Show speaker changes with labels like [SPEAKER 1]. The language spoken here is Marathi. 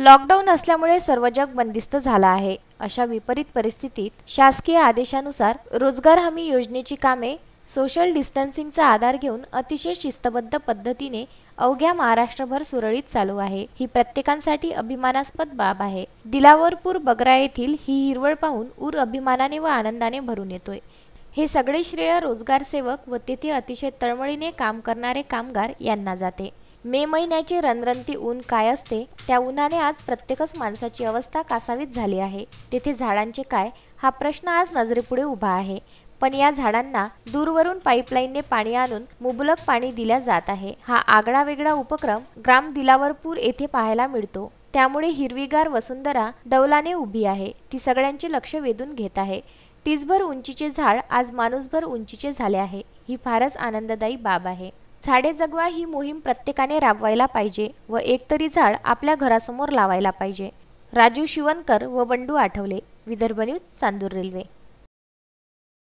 [SPEAKER 1] लॉकडाऊन असल्यामुळे सर्व जग बंदिस्त झालं आहे। अशा विपरीत परिस्थितीत शासकीय आदेशानुसार रोजगार हमी योजनेची कामे सोशल डिस्टन्सिंगचा आधार घेऊन अतिशय शिस्तबद्ध पद्धतीने अवघ्या महाराष्ट्रभर सुरळीत चालू आहे। ही प्रत्येकांसाठी अभिमानास्पद बाब आहे। दिलावरपूर बगरा येथील ही हिरवळ पाहून ऊर अभिमानाने व आनंदाने भरून येतोय। हे सगळे श्रेय रोजगार सेवक व तेथे अतिशय तळमळीने काम करणारे कामगार यांना जाते। मे महिन्याचे रणरणती ऊन काय असते, त्या उन्हाने आज प्रत्येकच माणसाची अवस्था कासावीस झाली आहे। तेथे झाडांचे काय हा प्रश्न आज नजरेपुढे उभा आहे, पण या झाडांना दूरवरून पाईपलाईनने पाणी आणून मुबलक पाणी दिल्या जात आहे। हा आगळा वेगळा उपक्रम ग्राम दिलावरपूर येथे पाहायला मिळतो। त्यामुळे हिरवीगार वसुंधरा डौलाने उभी आहे, ती सगळ्यांचे लक्ष वेधून घेत आहे। टीसभर उंचीचे झाड आज माणूसभर उंचीचे झाले आहे, ही फारच आनंददायी बाब आहे। झाडे जगवा ही मोहीम प्रत्येकाने राबवायला पाहिजे व एकतरी झाड आपल्या घरासमोर लावायला पाहिजे। राजू शिवणकर व बंडू आठवले, विदर्भ न्यूज, चांदूर रेल्वे।